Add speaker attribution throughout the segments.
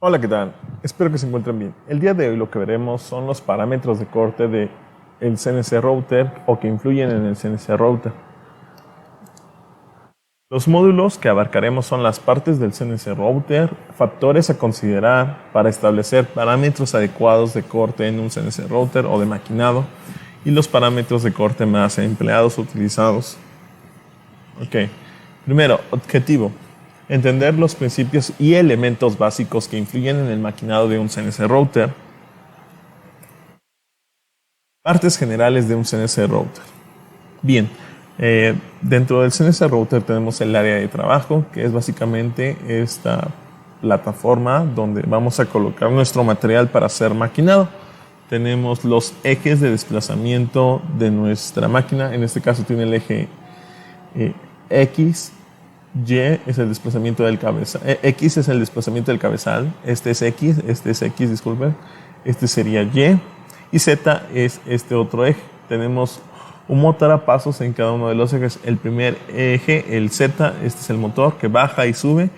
Speaker 1: Hola, ¿qué tal? Espero que se encuentren bien. El día de hoy lo que veremos son los parámetros de corte del CNC Router o que influyen en el CNC Router. Los módulos que abarcaremos son las partes del CNC Router, factores a considerar para establecer parámetros adecuados de corte en un CNC Router o de maquinado y los parámetros de corte más empleados o utilizados. Ok. Primero, objetivo. Entender los principios y elementos básicos que influyen en el maquinado de un CNC Router. Partes generales de un CNC Router. Bien, dentro del CNC Router tenemos el área de trabajo, que es básicamente esta plataforma donde vamos a colocar nuestro material para ser maquinado. Tenemos los ejes de desplazamiento de nuestra máquina. En este caso tiene el eje X. Y es el desplazamiento del cabezal. X es el desplazamiento del cabezal. Este es X, disculpen. Este sería Y. Y Z es este otro eje. Tenemos un motor a pasos en cada uno de los ejes. El primer eje, el Z, este es el motor que baja y sube.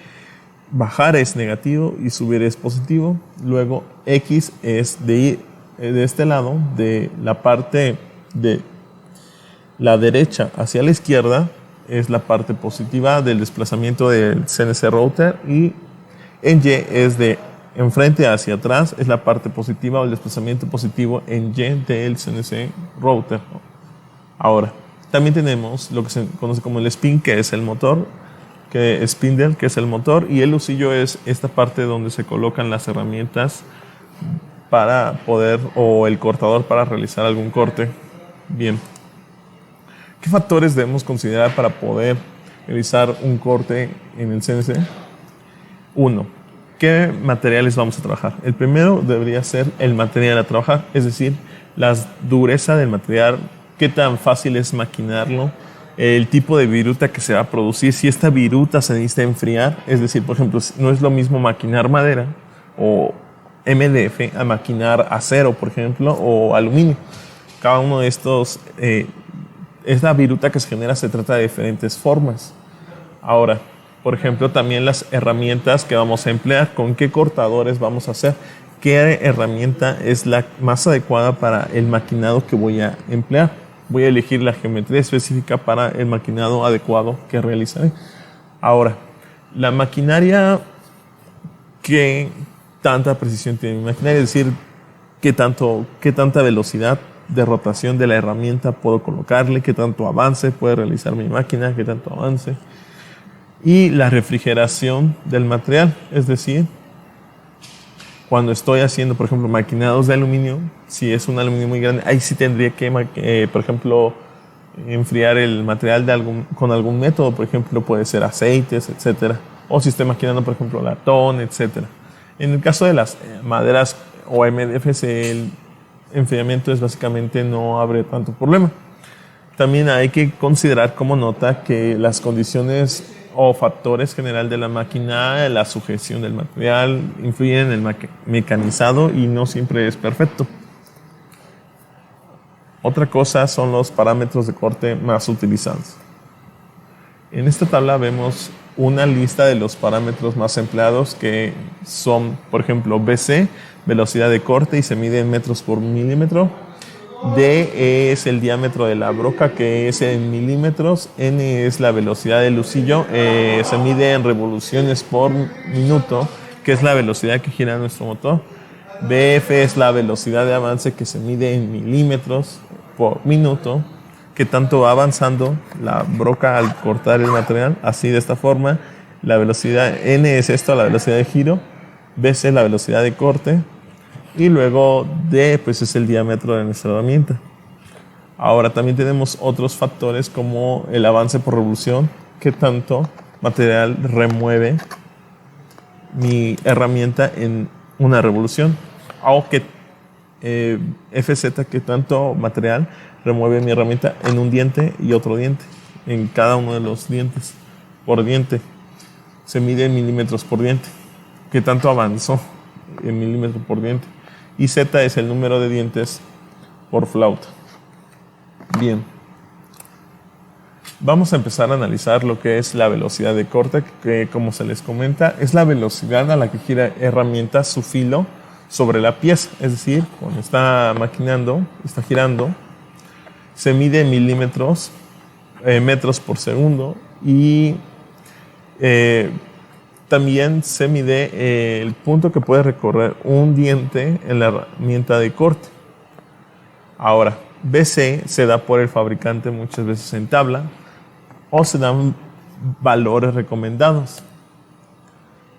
Speaker 1: Bajar es negativo y subir es positivo. Luego X es de este lado, de la parte de la derecha hacia la izquierda, es la parte positiva del desplazamiento del CNC Router, y en Y es de enfrente hacia atrás, es la parte positiva o el desplazamiento positivo en Y del CNC Router. Ahora, también tenemos lo que se conoce como el spin, que es el motor, spindle, que es el motor, y el lucillo es esta parte donde se colocan las herramientas para poder, o el cortador para realizar algún corte. Bien. ¿Qué factores debemos considerar para poder realizar un corte en el CNC? 1. ¿Qué materiales vamos a trabajar? El primero debería ser el material a trabajar, es decir, la dureza del material, qué tan fácil es maquinarlo, el tipo de viruta que se va a producir, si esta viruta se necesita enfriar, es decir, por ejemplo, no es lo mismo maquinar madera o MDF a maquinar acero, por ejemplo, o aluminio. Cada uno de estos esta viruta que se genera se trata de diferentes formas. Ahora, por ejemplo, también las herramientas que vamos a emplear, con qué cortadores vamos a hacer, qué herramienta es la más adecuada para el maquinado que voy a emplear. Voy a elegir la geometría específica para el maquinado adecuado que realizaré. Ahora, la maquinaria, ¿qué tanta precisión tiene mi maquinaria? Es decir, qué tanta velocidad de rotación de la herramienta puedo colocarle, qué tanto avance puede realizar mi máquina, qué tanto avance. Y la refrigeración del material, es decir, cuando estoy haciendo, por ejemplo, maquinados de aluminio, si es un aluminio muy grande, ahí sí tendría que, por ejemplo, enfriar el material con algún método, por ejemplo, puede ser aceites, etcétera. O si estoy maquinando, por ejemplo, latón, etcétera. En el caso de las maderas o MDFs, el enfriamiento es básicamente no abre tanto problema. También hay que considerar como nota que las condiciones o factores general de la máquina, la sujeción del material, influyen en el mecanizado y no siempre es perfecto. Otra cosa son los parámetros de corte más utilizados. En esta tabla vemos una lista de los parámetros más empleados, que son, por ejemplo, BC, velocidad de corte, y se mide en metros por milímetro. D es el diámetro de la broca, que es en milímetros. N es la velocidad del lucillo, se mide en revoluciones por minuto, que es la velocidad que gira nuestro motor. BF es la velocidad de avance, que se mide en milímetros por minuto, que tanto va avanzando la broca al cortar el material, así de esta forma. La velocidad N es esto, la velocidad de giro. BC es la velocidad de corte. Y luego D pues es el diámetro de nuestra herramienta. Ahora también tenemos otros factores como el avance por revolución, que tanto material remueve mi herramienta en una revolución, o que FZ, que tanto material remueve mi herramienta en un diente y otro diente, en cada uno de los dientes. Por diente se mide en milímetros por diente, que tanto avanzó en milímetros por diente. Y Z es el número de dientes por flauta. Bien. Vamos a empezar a analizar lo que es la velocidad de corte, que como se les comenta, es la velocidad a la que gira herramienta su filo sobre la pieza. Es decir, cuando está maquinando, está girando, se mide en milímetros, metros por segundo, y también se mide el punto que puede recorrer un diente en la herramienta de corte. Ahora, BC se da por el fabricante muchas veces en tabla o se dan valores recomendados.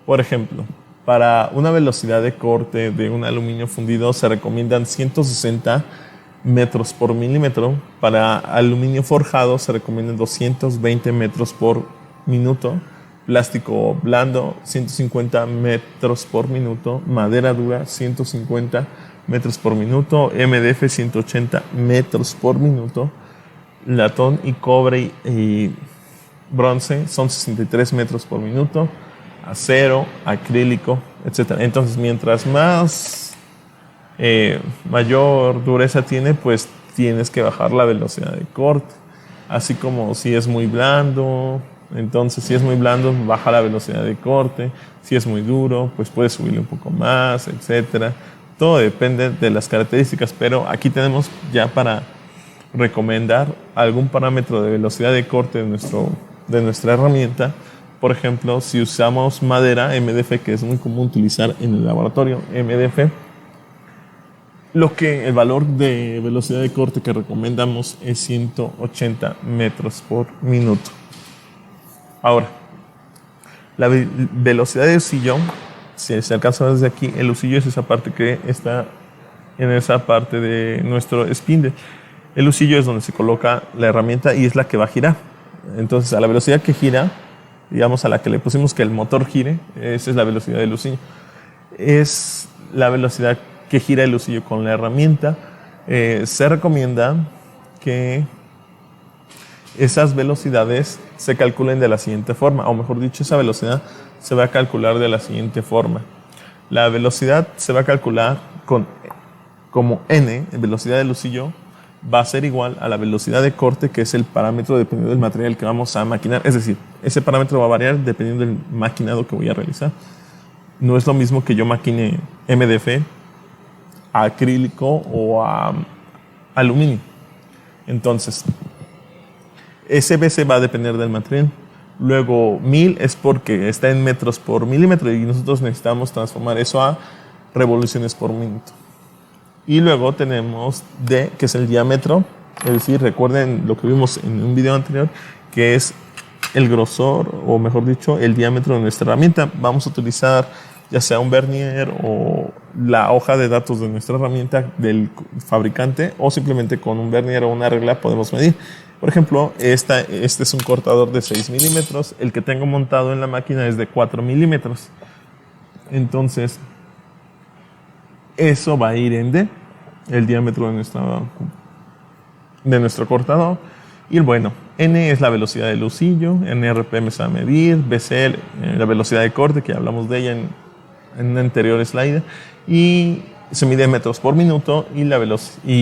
Speaker 1: Por ejemplo, para una velocidad de corte de un aluminio fundido se recomiendan 160 metros por milímetro. Para aluminio forjado se recomiendan 220 metros por minuto. Plástico blando, 150 metros por minuto. Madera dura, 150 metros por minuto. MDF, 180 metros por minuto. Latón y cobre y bronce son 63 metros por minuto. Acero, acrílico, etc. Entonces, mientras más mayor dureza tiene, pues tienes que bajar la velocidad de corte. Así como si es muy blando, entonces si es muy blando, baja la velocidad de corte. Si es muy duro, pues puedes subirle un poco más, etc. Todo depende de las características, pero aquí tenemos ya para recomendar algún parámetro de velocidad de corte de nuestra herramienta. Por ejemplo, si usamos madera MDF, que es muy común utilizar en el laboratorio, MDF, el valor de velocidad de corte que recomendamos es 180 metros por minuto. Ahora, la velocidad de usillo, si se alcanza desde aquí, el usillo es esa parte que está en esa parte de nuestro spindle. El usillo es donde se coloca la herramienta y es la que va a girar. Entonces, a la velocidad que gira, digamos a la que le pusimos que el motor gire, esa es la velocidad del usillo. Es la velocidad que gira el usillo con la herramienta. Se recomienda que esas velocidades se calculen de la siguiente forma, o mejor dicho, esa velocidad se va a calcular de la siguiente forma. La velocidad se va a calcular como n, velocidad del usillo, va a ser igual a la velocidad de corte, que es el parámetro dependiendo del material que vamos a maquinar. Es decir, ese parámetro va a variar dependiendo del maquinado que voy a realizar. No es lo mismo que yo maquine MDF a acrílico o a aluminio. Entonces, ese BC va a depender del material. Luego, 1000 es porque está en metros por milímetro y nosotros necesitamos transformar eso a revoluciones por minuto. Y luego tenemos D, que es el diámetro. Es decir, recuerden lo que vimos en un video anterior, que es el grosor, o mejor dicho, el diámetro de nuestra herramienta. Vamos a utilizar ya sea un vernier o la hoja de datos de nuestra herramienta del fabricante, o simplemente con un vernier o una regla podemos medir. Por ejemplo, este es un cortador de 6 milímetros. El que tengo montado en la máquina es de 4 milímetros. Entonces, eso va a ir en D, el diámetro de nuestro cortador. Y bueno, N es la velocidad del usillo, NRPM se va a medir, BC, la velocidad de corte, que hablamos de ella en un anterior slide, y se mide en metros por minuto, y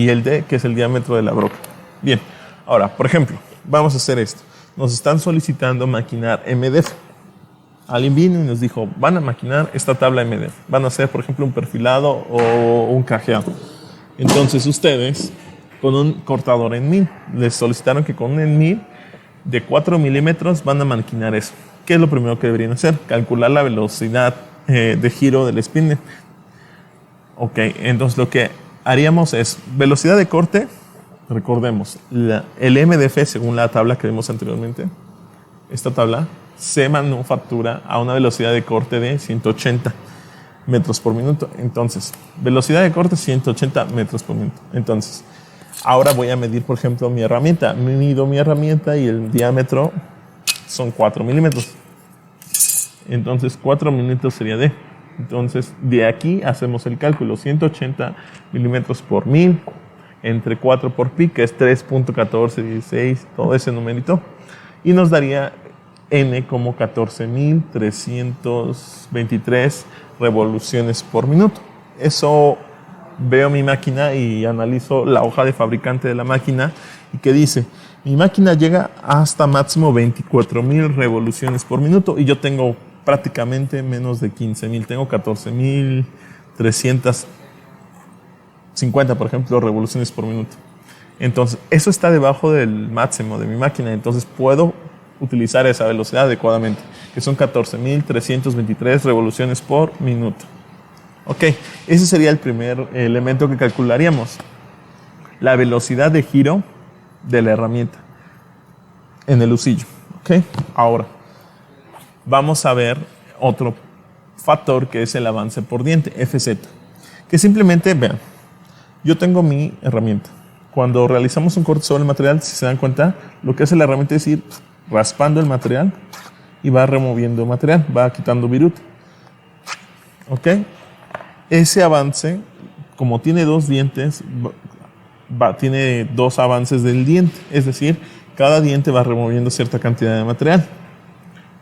Speaker 1: el D, que es el diámetro de la broca. Bien, ahora, por ejemplo, vamos a hacer esto. Nos están solicitando maquinar MDF. Alguien vino y nos dijo, van a maquinar esta tabla MDF. Van a hacer, por ejemplo, un perfilado o un cajeado. Entonces ustedes, con un cortador en 1000, les solicitaron que con un en 1000 de 4 milímetros van a maquinar eso. ¿Qué es lo primero que deberían hacer? Calcular la velocidad de giro del spindle. Ok, entonces lo que haríamos es velocidad de corte. Recordemos, el MDF, según la tabla que vimos anteriormente, esta tabla se manufactura a una velocidad de corte de 180 metros por minuto. Entonces, velocidad de corte 180 metros por minuto. Entonces, ahora voy a medir, por ejemplo, mi herramienta. Mido mi herramienta y el diámetro son 4 milímetros. Entonces, 4 milímetros sería D. Entonces, de aquí hacemos el cálculo. 180 milímetros por 1000 entre 4 por pi, que es 3.1416, todo ese numerito. Y nos daría N como 14.323 revoluciones por minuto. Eso, veo mi máquina y analizo la hoja de fabricante de la máquina y que dice, mi máquina llega hasta máximo 24,000 revoluciones por minuto y yo tengo prácticamente menos de 15,000, tengo 14,350, por ejemplo, revoluciones por minuto. Entonces, eso está debajo del máximo de mi máquina, entonces puedo utilizar esa velocidad adecuadamente, que son 14,323 revoluciones por minuto. Ok, ese sería el primer elemento que calcularíamos, la velocidad de giro de la herramienta en el husillo. Ok, ahora vamos a ver otro factor que es el avance por diente, FZ, que simplemente, vean, yo tengo mi herramienta. Cuando realizamos un corte sobre el material, si se dan cuenta, lo que hace la herramienta es ir raspando el material y va removiendo el material, va quitando viruta. ¿Ok? Ese avance, como tiene dos dientes, tiene dos avances del diente, es decir, cada diente va removiendo cierta cantidad de material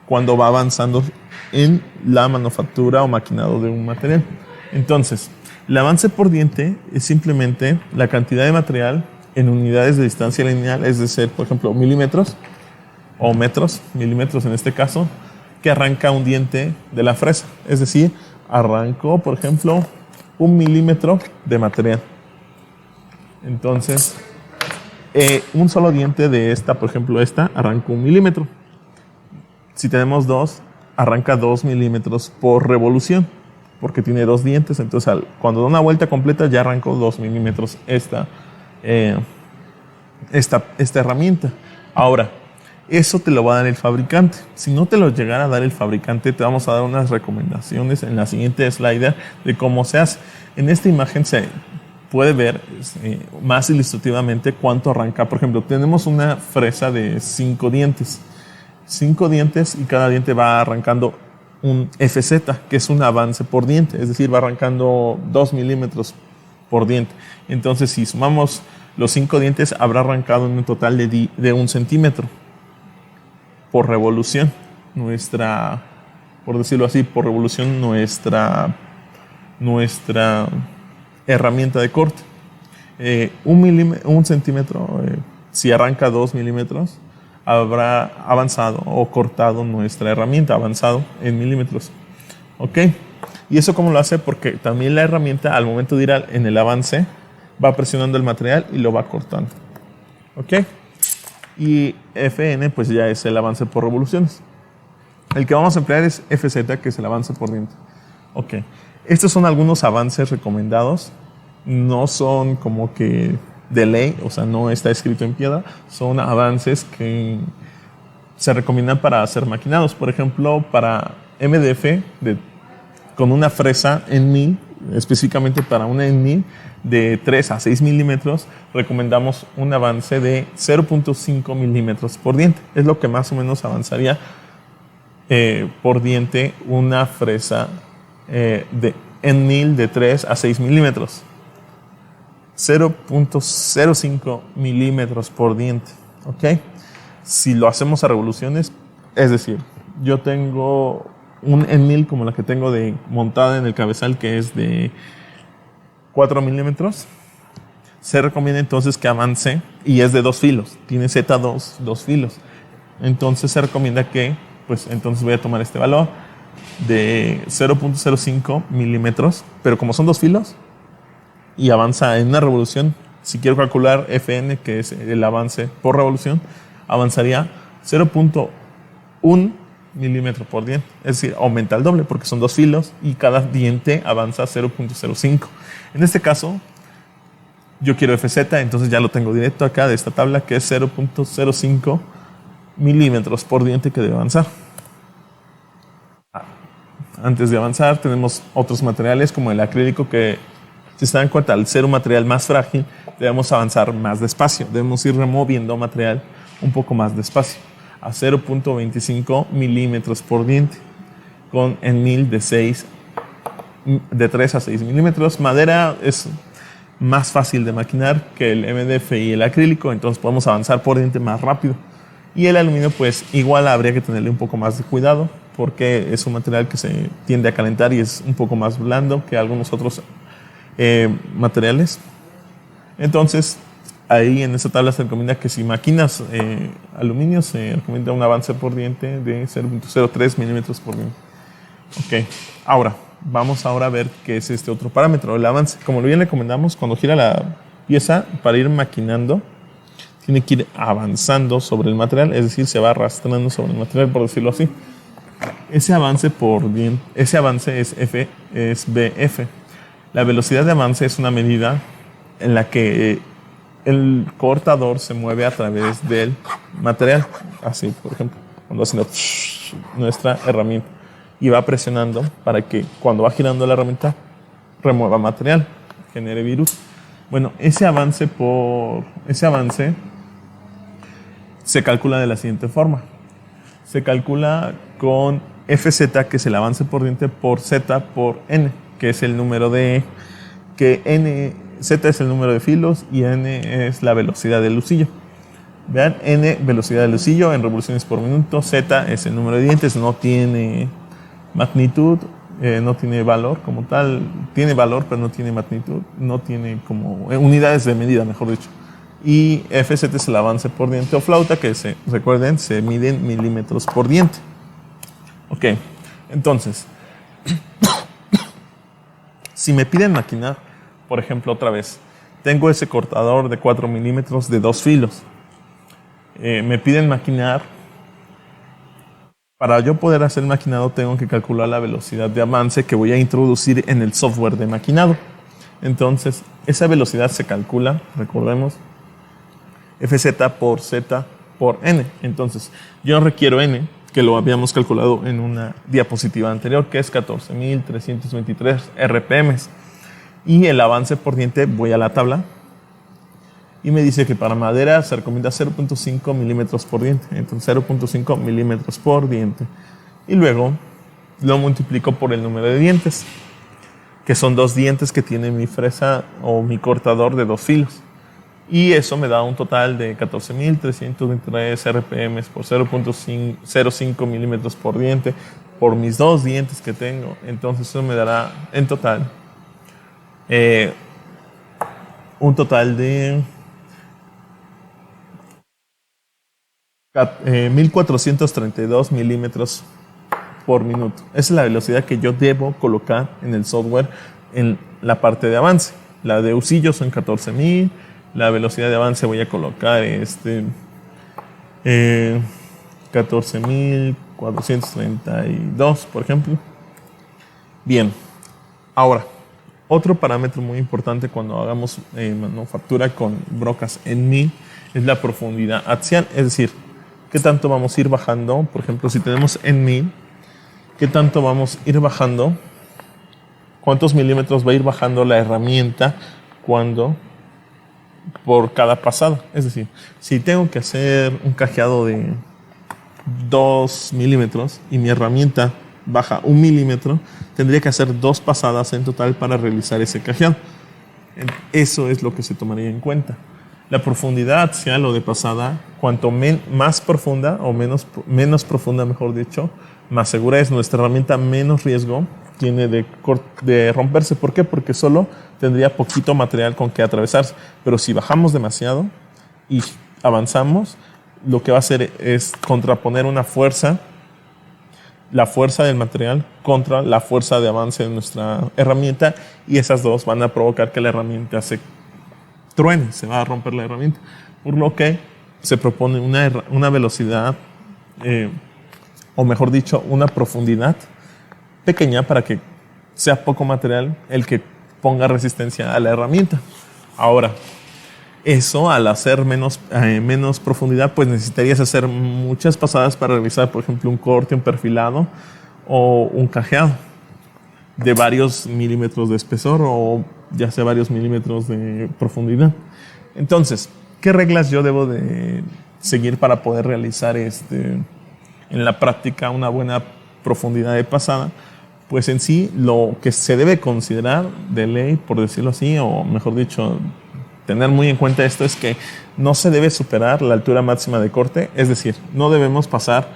Speaker 1: cuando va avanzando en la manufactura o maquinado de un material. Entonces, el avance por diente es simplemente la cantidad de material en unidades de distancia lineal, es decir, por ejemplo, milímetros o metros, milímetros en este caso, que arranca un diente de la fresa. Es decir, arrancó, por ejemplo, 1 milímetro de material. Entonces, un solo diente de esta, por ejemplo, esta, arranca 1 milímetro. Si tenemos dos, arranca 2 milímetros por revolución, porque tiene dos dientes. Entonces, cuando da una vuelta completa, ya arrancó 2 milímetros esta herramienta. Ahora, eso te lo va a dar el fabricante. Si no te lo llegara a dar el fabricante, te vamos a dar unas recomendaciones en la siguiente slider de cómo se hace. En esta imagen se puede ver más ilustrativamente cuánto arranca. Por ejemplo, tenemos una fresa de 5 dientes. 5 dientes y cada diente va arrancando un FZ, que es un avance por diente, es decir, va arrancando 2 milímetros por diente. Entonces, si sumamos los 5 dientes, habrá arrancado en un total de 1 centímetro por revolución. Por decirlo así, por revolución, nuestra herramienta de corte. 1 centímetro, si arranca 2 milímetros, habrá avanzado o cortado nuestra herramienta, avanzado en milímetros. ¿Ok? ¿Y eso cómo lo hace? Porque también la herramienta, al momento de ir en el avance, va presionando el material y lo va cortando. ¿Ok? Y FN, pues ya es el avance por revoluciones. El que vamos a emplear es FZ, que es el avance por diente. Ok. Estos son algunos avances recomendados. No son como que de ley, o sea, no está escrito en piedra, son avances que se recomiendan para hacer maquinados. Por ejemplo, para MDF, con una fresa en 1000, específicamente para una en 1000, de 3 a 6 milímetros, recomendamos un avance de 0.5 milímetros por diente. Es lo que más o menos avanzaría por diente una fresa en 1000 de 3 a 6 milímetros. 0.05 milímetros por diente. ¿Ok? Si lo hacemos a revoluciones, es decir, yo tengo un en 1000 como la que tengo montada en el cabezal, que es de 4 milímetros. Se recomienda entonces que avance, y es de 2 filos, tiene Z2, 2 filos. Entonces se recomienda que, pues entonces voy a tomar este valor de 0.05 milímetros, pero como son 2 filos, y avanza en una revolución, si quiero calcular FN, que es el avance por revolución, avanzaría 0.1 milímetro por diente. Es decir, aumenta el doble porque son 2 filos y cada diente avanza 0.05. En este caso, yo quiero FZ, entonces ya lo tengo directo acá de esta tabla, que es 0.05 milímetros por diente que debe avanzar. Antes de avanzar, tenemos otros materiales como el acrílico, que, si se dan cuenta, al ser un material más frágil, debemos avanzar más despacio. Debemos ir removiendo material un poco más despacio, a 0.25 milímetros por diente, con en 1000 de 3 a 6 milímetros. Madera es más fácil de maquinar que el MDF y el acrílico, entonces podemos avanzar por diente más rápido. Y el aluminio, pues igual habría que tenerle un poco más de cuidado, porque es un material que se tiende a calentar y es un poco más blando que algunos otros materiales. Entonces, ahí en esa tabla se recomienda que si maquinas aluminio, se recomienda un avance por diente de 0.03 milímetros por diente. Ok, ahora, vamos a ver qué es este otro parámetro, el avance. Como bien le comentamos, cuando gira la pieza, para ir maquinando, tiene que ir avanzando sobre el material, es decir, se va arrastrando sobre el material, por decirlo así. Ese avance es BF. La velocidad de avance es una medida en la que el cortador se mueve a través del material. Así, por ejemplo, cuando haciendo nuestra herramienta y va presionando para que cuando va girando la herramienta remueva material, genere virus. Bueno, ese avance se calcula de la siguiente forma. Se calcula con Fz, que es el avance por diente, por Z por N, que es el número de Z es el número de filos y N es la velocidad del lucillo. Vean, N, velocidad del lucillo en revoluciones por minuto. Z es el número de dientes, no tiene magnitud, no tiene valor como tal. Tiene valor, pero no tiene magnitud, no tiene como unidades de medida, mejor dicho. Y Fz es el avance por diente o flauta, que recuerden, se mide en milímetros por diente. Ok, entonces, si me piden maquinar, por ejemplo, otra vez, tengo ese cortador de 4 milímetros de 2 filos. Me piden maquinar. Para yo poder hacer el maquinado, tengo que calcular la velocidad de avance que voy a introducir en el software de maquinado. Entonces, esa velocidad se calcula, recordemos, Fz por Z por N. Entonces, yo requiero N, que lo habíamos calculado en una diapositiva anterior, que es 14.323 RPM. Y el avance por diente, voy a la tabla y me dice que para madera se recomienda 0.5 milímetros por diente. Entonces 0.5 milímetros por diente. Y luego lo multiplico por el número de dientes, que son 2 dientes que tiene mi fresa o mi cortador de 2 filos. Y eso me da un total de 14.323 RPM por 0.05 milímetros por diente por mis 2 dientes que tengo. Entonces eso me dará en total un total de 1.432 milímetros por minuto. Esa es la velocidad que yo debo colocar en el software en la parte de avance. La de usillo son 14.000. La velocidad de avance voy a colocar 14.432, por ejemplo. Bien, ahora, otro parámetro muy importante cuando hagamos manufactura con brocas en mil es la profundidad axial, es decir, qué tanto vamos a ir bajando. Por ejemplo, si tenemos en 1000, qué tanto vamos a ir bajando, cuántos milímetros va a ir bajando la herramienta por cada pasada. Es decir, si tengo que hacer un cajeado de 2 milímetros y mi herramienta baja 1 milímetro, tendría que hacer 2 pasadas en total para realizar ese cajeado. Eso es lo que se tomaría en cuenta. La profundidad axial o de pasada, cuanto más profunda o menos profunda, mejor dicho, más segura es nuestra herramienta, menos riesgo tiene de romperse. ¿Por qué? Porque solo tendría poquito material con que atravesarse. Pero si bajamos demasiado y avanzamos, lo que va a hacer es contraponer una fuerza, la fuerza del material contra la fuerza de avance de nuestra herramienta, y esas dos van a provocar que la herramienta se truene, se va a romper la herramienta. Por lo que se propone una velocidad, o mejor dicho, una profundidad pequeña para que sea poco material el que ponga resistencia a la herramienta. Ahora, eso al hacer menos profundidad, pues necesitarías hacer muchas pasadas para realizar, por ejemplo, un corte, un perfilado o un cajeado de varios milímetros de espesor o ya sea varios milímetros de profundidad. Entonces, ¿qué reglas yo debo de seguir para poder realizar en la práctica una buena profundidad de pasada? Pues en sí, lo que se debe considerar de ley, por decirlo así, o mejor dicho, tener muy en cuenta esto, es que no se debe superar la altura máxima de corte. Es decir, no debemos pasar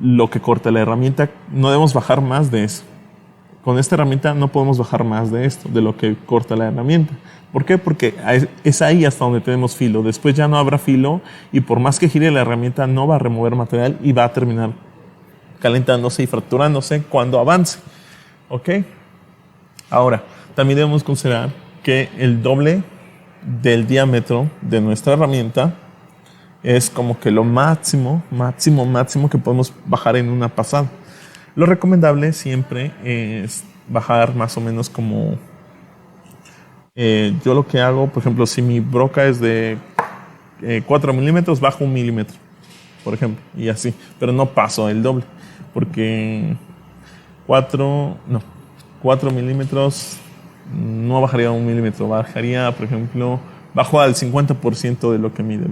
Speaker 1: lo que corta la herramienta, no debemos bajar más de eso. con esta herramienta no podemos bajar más de esto, de lo que corta la herramienta. ¿Por qué? Porque es ahí hasta donde tenemos filo. Después ya no habrá filo y por más que gire la herramienta no va a remover material y va a terminar calentándose y fracturándose cuando avance. ¿Ok? Ahora, también debemos considerar que el doble del diámetro de nuestra herramienta es como que lo máximo que podemos bajar en una pasada. Lo recomendable siempre es bajar más o menos como... yo lo que hago, por ejemplo, si mi broca es de 4 milímetros, bajo 1 milímetro, por ejemplo, y así. Pero no paso el doble, porque 4 milímetros no bajaría 1 milímetro. Bajaría, por ejemplo, bajo al 50% de lo que mide.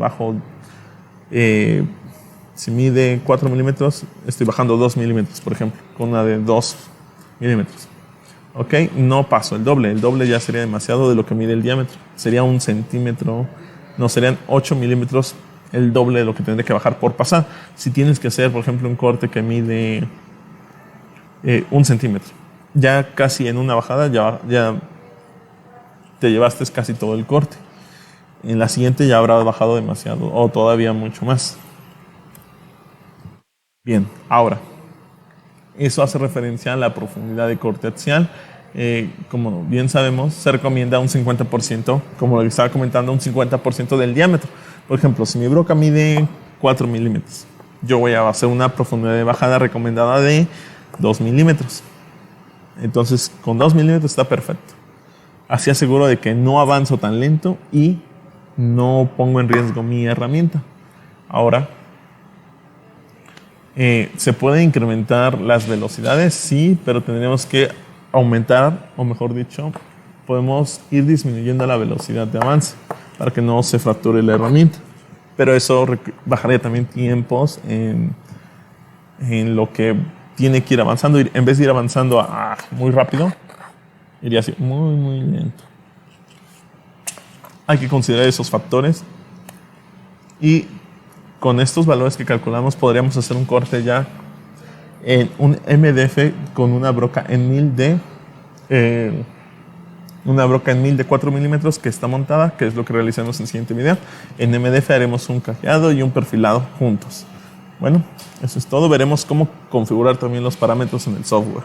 Speaker 1: Si mide 4 milímetros, estoy bajando 2 milímetros, por ejemplo, con una de 2 milímetros. ¿Ok? No paso el doble. El doble ya sería demasiado de lo que mide el diámetro. Sería 1 centímetro, no, serían 8 milímetros, el doble de lo que tendré que bajar por pasada. Si tienes que hacer, por ejemplo, un corte que mide 1 centímetro, ya casi en una bajada ya te llevaste casi todo el corte. En la siguiente ya habrá bajado demasiado o todavía mucho más. Bien, ahora, eso hace referencia a la profundidad de corte axial. Como bien sabemos, se recomienda un 50%, como lo que estaba comentando, un 50% del diámetro. Por ejemplo, si mi broca mide 4 milímetros, yo voy a hacer una profundidad de bajada recomendada de 2 milímetros. Entonces, con 2 milímetros está perfecto. Así aseguro de que no avanzo tan lento y no pongo en riesgo mi herramienta. Ahora, ¿se pueden incrementar las velocidades? Sí, pero tendremos que aumentar, o mejor dicho, podemos ir disminuyendo la velocidad de avance para que no se fracture la herramienta. Pero eso bajaría también tiempos en lo que tiene que ir avanzando. En vez de ir avanzando muy rápido, iría así muy lento. Hay que considerar esos factores y con estos valores que calculamos podríamos hacer un corte ya en un MDF con una broca en 1000 de 4 milímetros que está montada, que es lo que realizamos en el siguiente video. En MDF haremos un cajeado y un perfilado juntos. Bueno, eso es todo. Veremos cómo configurar también los parámetros en el software.